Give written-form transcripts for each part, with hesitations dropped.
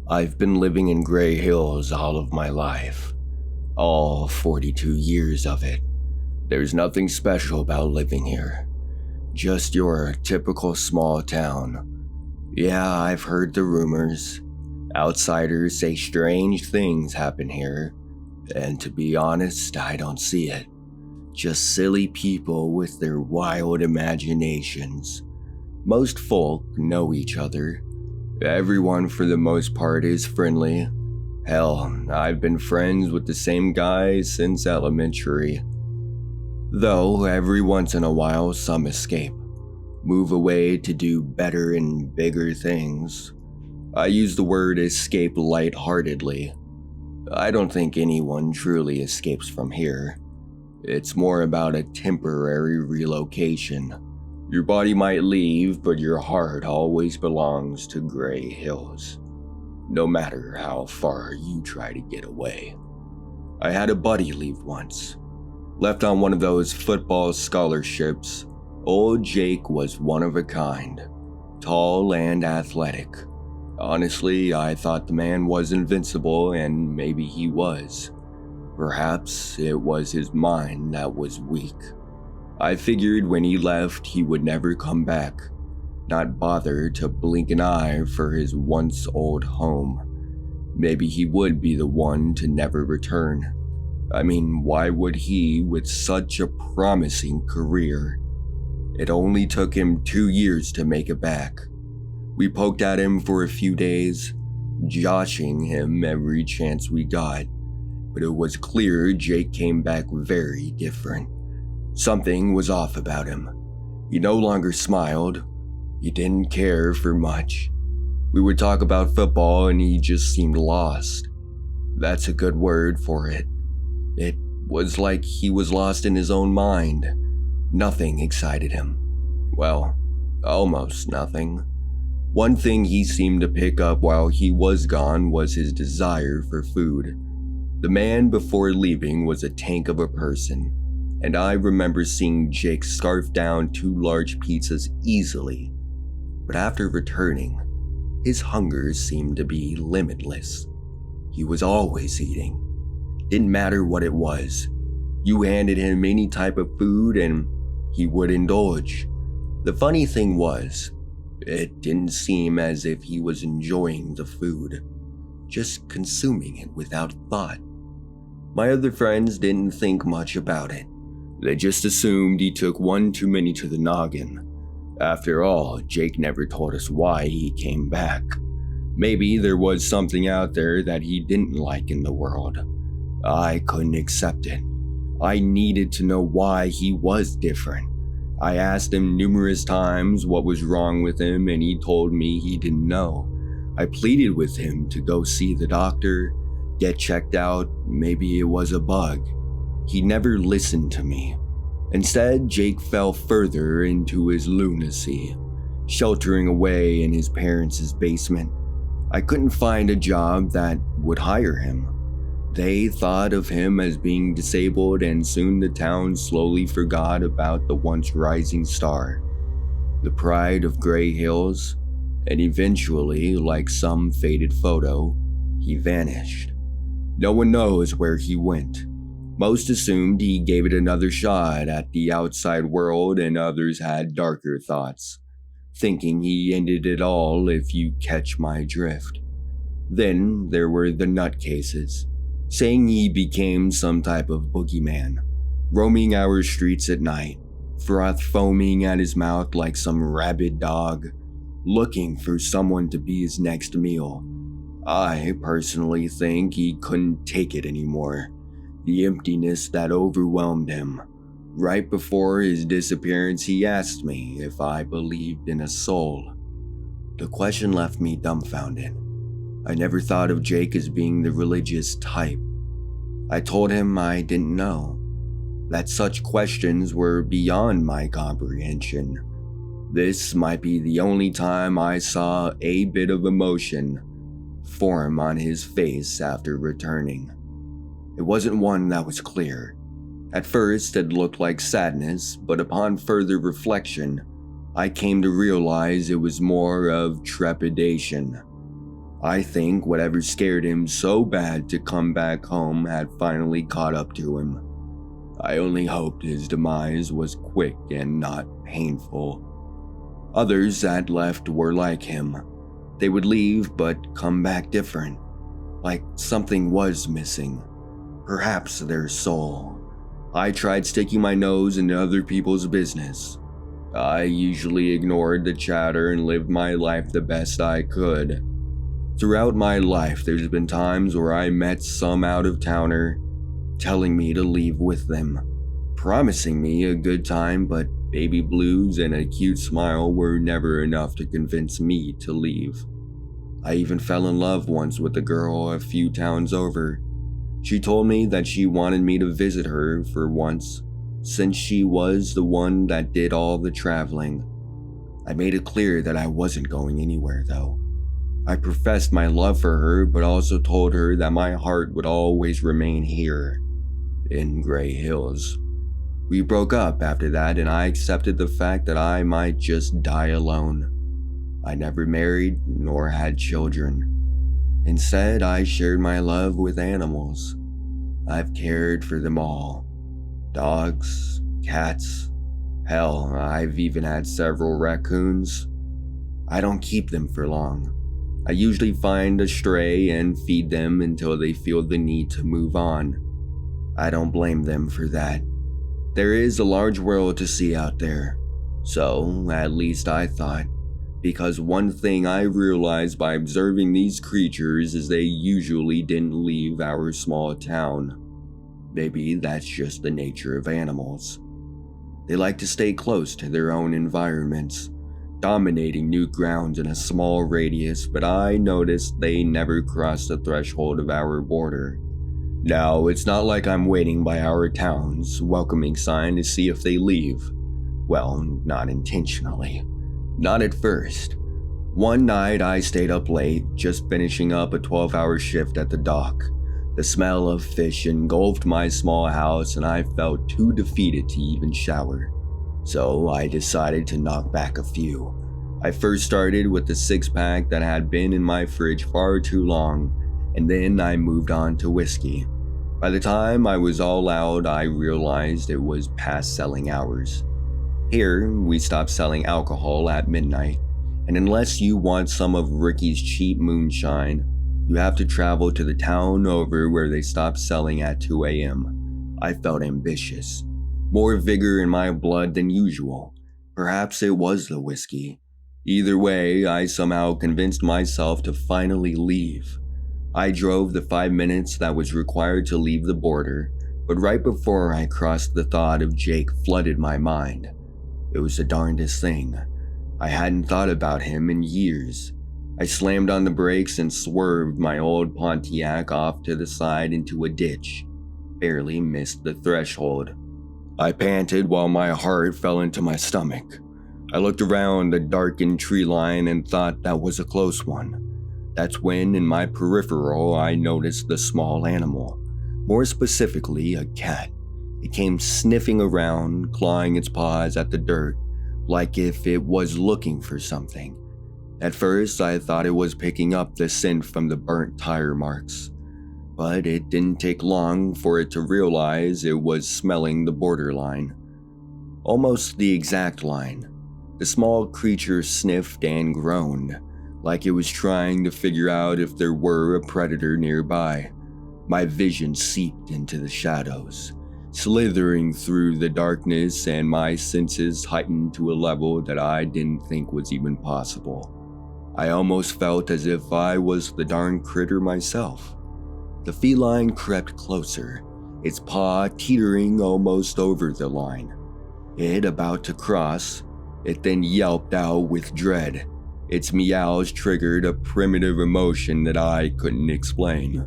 I've been living in Gray Hills all of my life, all 42 years of it. There's nothing special about living here, just your typical small town. Yeah, I've heard the rumors. Outsiders say strange things happen here, and to be honest, I don't see it. Just silly people with their wild imaginations. Most folk know each other. Everyone for the most part is friendly. Hell, I've been friends with the same guys since elementary. Though every once in a while some escape, move away to do better and bigger things. I use the word escape lightheartedly. I don't think anyone truly escapes from here. It's more about a temporary relocation. Your body might leave, but your heart always belongs to Gray Hills, no matter how far you try to get away. I had a buddy leave once. Left on one of those football scholarships. Old Jake was one of a kind, tall and athletic. Honestly, I thought the man was invincible, and maybe he was. Perhaps it was his mind that was weak. I figured when he left, he would never come back, not bother to blink an eye for his once old home. Maybe he would be the one to never return. I mean, why would he with such a promising career? It only took him 2 years to make it back. We poked at him for a few days, joshing him every chance we got, but it was clear Jake came back very different. Something was off about him. He no longer smiled. He didn't care for much. We would talk about football and he just seemed lost. That's a good word for it. It was like he was lost in his own mind. Nothing excited him. Well, almost nothing. One thing he seemed to pick up while he was gone was his desire for food. The man before leaving was a tank of a person, and I remember seeing Jake scarf down 2 large pizzas easily. But after returning, his hunger seemed to be limitless. He was always eating. Didn't matter what it was. You handed him any type of food and he would indulge. The funny thing was, it didn't seem as if he was enjoying the food, just consuming it without thought. My other friends didn't think much about it. They just assumed he took one too many to the noggin. After all, Jake never told us why he came back. Maybe there was something out there that he didn't like in the world. I couldn't accept it. I needed to know why he was different. I asked him numerous times what was wrong with him, and he told me he didn't know. I pleaded with him to go see the doctor, get checked out, maybe it was a bug. He never listened to me. Instead, Jake fell further into his lunacy, sheltering away in his parents' basement. I couldn't find a job that would hire him. They thought of him as being disabled, and soon the town slowly forgot about the once rising star, the pride of Gray Hills, and eventually, like some faded photo, he vanished. No one knows where he went. Most assumed he gave it another shot at the outside world, and others had darker thoughts, thinking he ended it all, if you catch my drift. Then there were the nutcases, saying he became some type of boogeyman, roaming our streets at night, froth foaming at his mouth like some rabid dog, looking for someone to be his next meal. I personally think he couldn't take it anymore. The emptiness that overwhelmed him. Right before his disappearance, he asked me if I believed in a soul. The question left me dumbfounded. I never thought of Jake as being the religious type. I told him I didn't know, that such questions were beyond my comprehension. This might be the only time I saw a bit of emotion form on his face after returning. It wasn't one that was clear. At first, it looked like sadness, but upon further reflection, I came to realize it was more of trepidation. I think whatever scared him so bad to come back home had finally caught up to him. I only hoped his demise was quick and not painful. Others that left were like him. They would leave but come back different, like something was missing, perhaps their soul. I tried sticking my nose into other people's business. I usually ignored the chatter and lived my life the best I could. Throughout my life, there's been times where I met some out-of-towner telling me to leave with them, promising me a good time, but baby blues and a cute smile were never enough to convince me to leave. I even fell in love once with a girl a few towns over. She told me that she wanted me to visit her for once, since she was the one that did all the traveling. I made it clear that I wasn't going anywhere though. I professed my love for her, but also told her that my heart would always remain here, in Gray Hills. We broke up after that, and I accepted the fact that I might just die alone. I never married nor had children. Instead, I shared my love with animals. I've cared for them all. Dogs, cats, hell, I've even had several raccoons. I don't keep them for long. I usually find a stray and feed them until they feel the need to move on. I don't blame them for that. There is a large world to see out there. So, at least I thought. Because one thing I realized by observing these creatures is they usually didn't leave our small town. Maybe that's just the nature of animals. They like to stay close to their own environments, dominating new grounds in a small radius, but I noticed they never crossed the threshold of our border. Now, it's not like I'm waiting by our town's welcoming sign to see if they leave. Well, not intentionally. Not at first. One night I stayed up late, just finishing up a 12-hour shift at the dock. The smell of fish engulfed my small house and I felt too defeated to even shower. So I decided to knock back a few. I first started with the 6-pack that had been in my fridge far too long, and then I moved on to whiskey. By the time I was all out, I realized it was past selling hours. Here, we stopped selling alcohol at midnight, and unless you want some of Ricky's cheap moonshine, you have to travel to the town over where they stopped selling at 2 a.m. I felt ambitious. More vigor in my blood than usual. Perhaps it was the whiskey. Either way, I somehow convinced myself to finally leave. I drove the 5 minutes that was required to leave the border, but right before I crossed, the thought of Jake flooded my mind. It was the darndest thing. I hadn't thought about him in years. I slammed on the brakes and swerved my old Pontiac off to the side into a ditch. Barely missed the threshold. I panted while my heart fell into my stomach. I looked around the darkened tree line and thought that was a close one. That's when, in my peripheral, I noticed the small animal. More specifically, a cat. It came sniffing around, clawing its paws at the dirt, like if it was looking for something. At first, I thought it was picking up the scent from the burnt tire marks. But it didn't take long for it to realize it was smelling the borderline. Almost the exact line. The small creature sniffed and groaned, like it was trying to figure out if there were a predator nearby. My vision seeped into the shadows, slithering through the darkness, and my senses heightened to a level that I didn't think was even possible. I almost felt as if I was the darn critter myself. The feline crept closer, its paw teetering almost over the line. It about to cross, it then yelped out with dread. Its meows triggered a primitive emotion that I couldn't explain.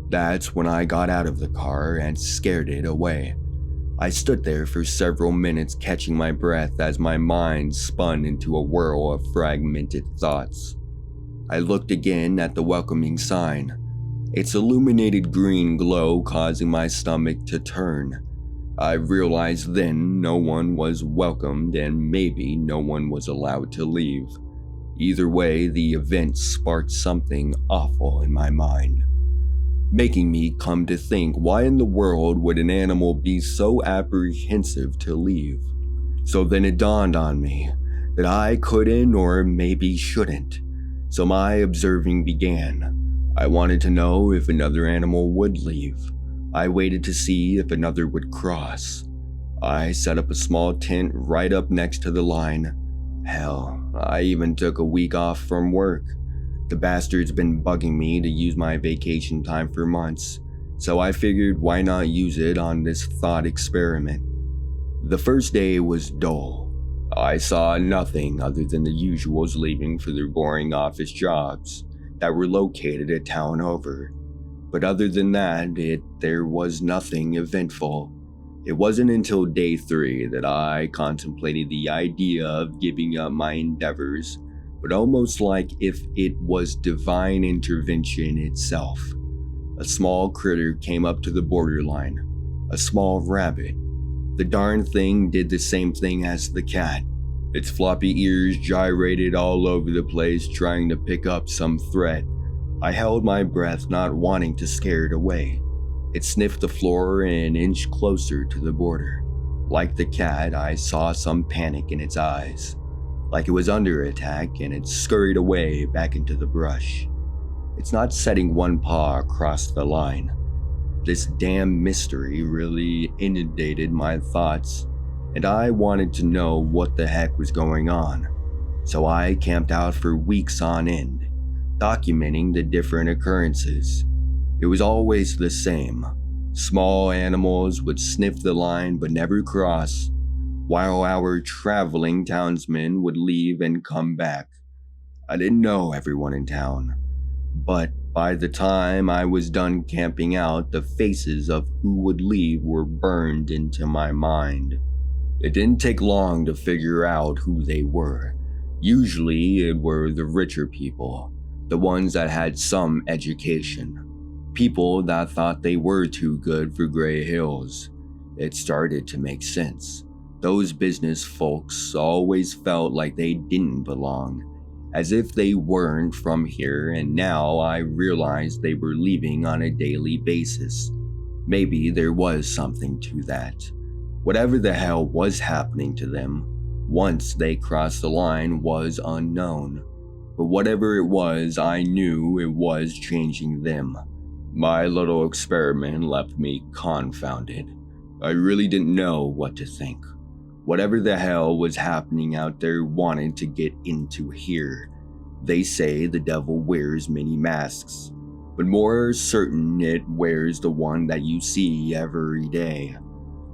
That's when I got out of the car and scared it away. I stood there for several minutes catching my breath as my mind spun into a whirl of fragmented thoughts. I looked again at the welcoming sign, its illuminated green glow causing my stomach to turn. I realized then no one was welcomed and maybe no one was allowed to leave. Either way, the event sparked something awful in my mind, making me come to think, why in the world would an animal be so apprehensive to leave? So then it dawned on me that I couldn't or maybe shouldn't. So my observing began. I wanted to know if another animal would leave. I waited to see if another would cross. I set up a small tent right up next to the line. Hell, I even took a week off from work. The bastard's been bugging me to use my vacation time for months, so I figured why not use it on this thought experiment. The first day was dull. I saw nothing other than the usuals leaving for their boring office jobs that were located a town over. But other than that, there was nothing eventful. It wasn't until day 3 that I contemplated the idea of giving up my endeavors, but almost like if it was divine intervention itself. A small critter came up to the borderline, a small rabbit. The darn thing did the same thing as the cat. Its floppy ears gyrated all over the place trying to pick up some threat. I held my breath, not wanting to scare it away. It sniffed the floor and inched closer to the border. Like the cat, I saw some panic in its eyes, like it was under attack, and it scurried away back into the brush. It's not setting one paw across the line. This damn mystery really inundated my thoughts, and I wanted to know what the heck was going on. So I camped out for weeks on end, documenting the different occurrences. It was always the same. Small animals would sniff the line but never cross, while our traveling townsmen would leave and come back. I didn't know everyone in town, but by the time I was done camping out, the faces of who would leave were burned into my mind. It didn't take long to figure out who they were. Usually it were the richer people, the ones that had some education. People that thought they were too good for Gray Hills. It started to make sense. Those business folks always felt like they didn't belong, as if they weren't from here, and now I realized they were leaving on a daily basis. Maybe there was something to that. Whatever the hell was happening to them once they crossed the line was unknown, but whatever it was, I knew it was changing them. My little experiment left me confounded. I really didn't know what to think. Whatever the hell was happening out there wanted to get into here. They say the devil wears many masks, but more certain it wears the one that you see every day.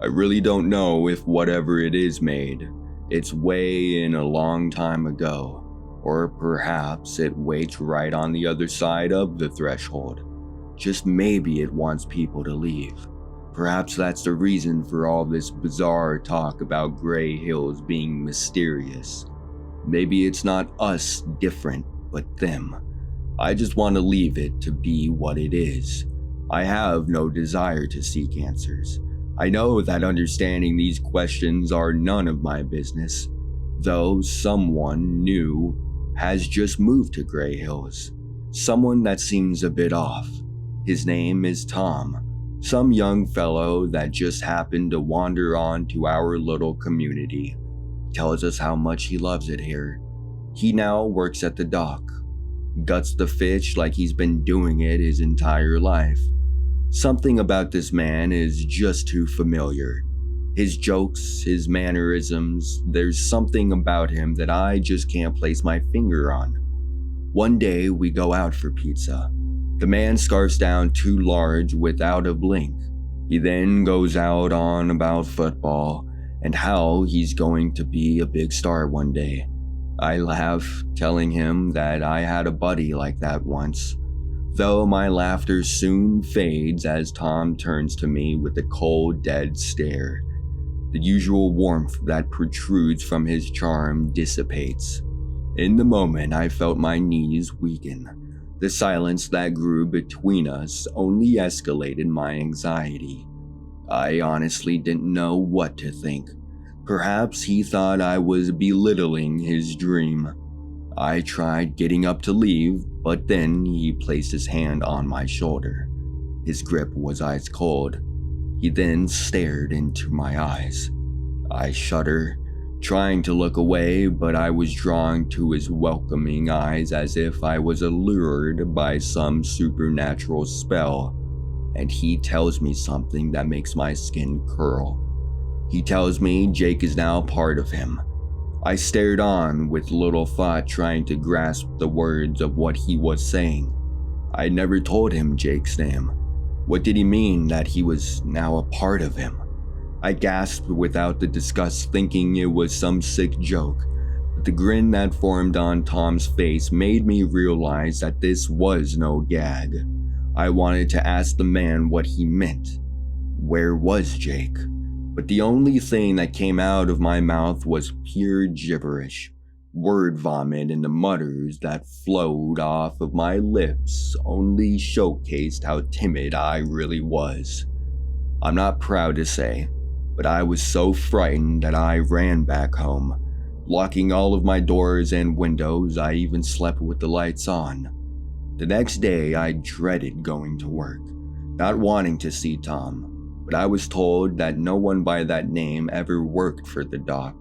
I really don't know if whatever it is made its way in a long time ago, or perhaps it waits right on the other side of the threshold. Just maybe it wants people to leave. Perhaps that's the reason for all this bizarre talk about Gray Hills being mysterious. Maybe it's not us different, but them. I just want to leave it to be what it is. I have no desire to seek answers. I know that understanding these questions are none of my business, though someone new has just moved to Gray Hills. Someone that seems a bit off. His name is Tom, some young fellow that just happened to wander on to our little community. Tells us how much he loves it here. He now works at the dock. Guts the fish like he's been doing it his entire life. Something about this man is just too familiar. His jokes, his mannerisms, there's something about him that I just can't place my finger on. One day we go out for pizza. The man scarfs down too large without a blink. He then goes out on about football and how he's going to be a big star one day. I laugh, telling him that I had a buddy like that once, though my laughter soon fades as Tom turns to me with a cold, dead stare. The usual warmth that protrudes from his charm dissipates. In the moment, I felt my knees weaken. The silence that grew between us only escalated my anxiety. I honestly didn't know what to think. Perhaps he thought I was belittling his dream. I tried getting up to leave, but then he placed his hand on my shoulder. His grip was ice cold. He then stared into my eyes. I shuddered, trying to look away, but I was drawn to his welcoming eyes as if I was allured by some supernatural spell. And he tells me something that makes my skin curl. He tells me Jake is now part of him. I stared on with little thought, trying to grasp the words of what he was saying. I never told him Jake's name. What did he mean that he was now a part of him? I gasped without the disgust, thinking it was some sick joke, but the grin that formed on Tom's face made me realize that this was no gag. I wanted to ask the man what he meant. Where was Jake? But the only thing that came out of my mouth was pure gibberish. Word vomit, and the mutters that flowed off of my lips only showcased how timid I really was. I'm not proud to say, but I was so frightened that I ran back home. Locking all of my doors and windows, I even slept with the lights on. The next day, I dreaded going to work, not wanting to see Tom. But I was told that no one by that name ever worked for the dock.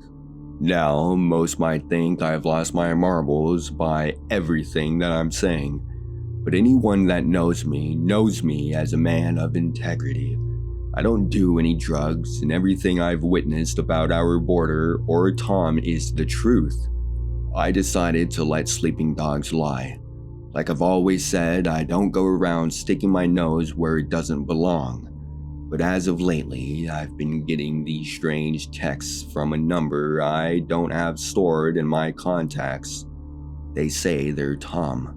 Now, most might think I've lost my marbles by everything that I'm saying, but anyone that knows me as a man of integrity. I don't do any drugs, and everything I've witnessed about our border or Tom is the truth. I decided to let sleeping dogs lie. Like I've always said, I don't go around sticking my nose where it doesn't belong. But as of lately, I've been getting these strange texts from a number I don't have stored in my contacts. They say they're Tom,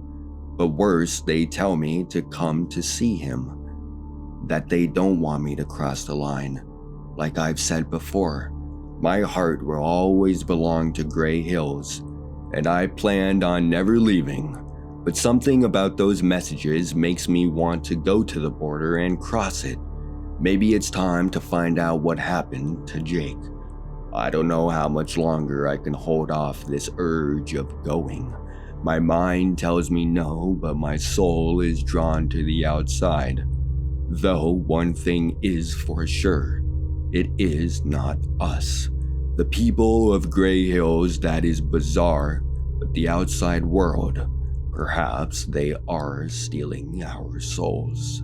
but worse, they tell me to come to see him. That they don't want me to cross the line. Like I've said before, my heart will always belong to Gray Hills, and I planned on never leaving. But something about those messages makes me want to go to the border and cross it. Maybe it's time to find out what happened to Jake. I don't know how much longer I can hold off this urge of going. My mind tells me no, but my soul is drawn to the outside. Though one thing is for sure, it is not us. The people of Gray Hills, that is bizarre, but the outside world, perhaps they are stealing our souls.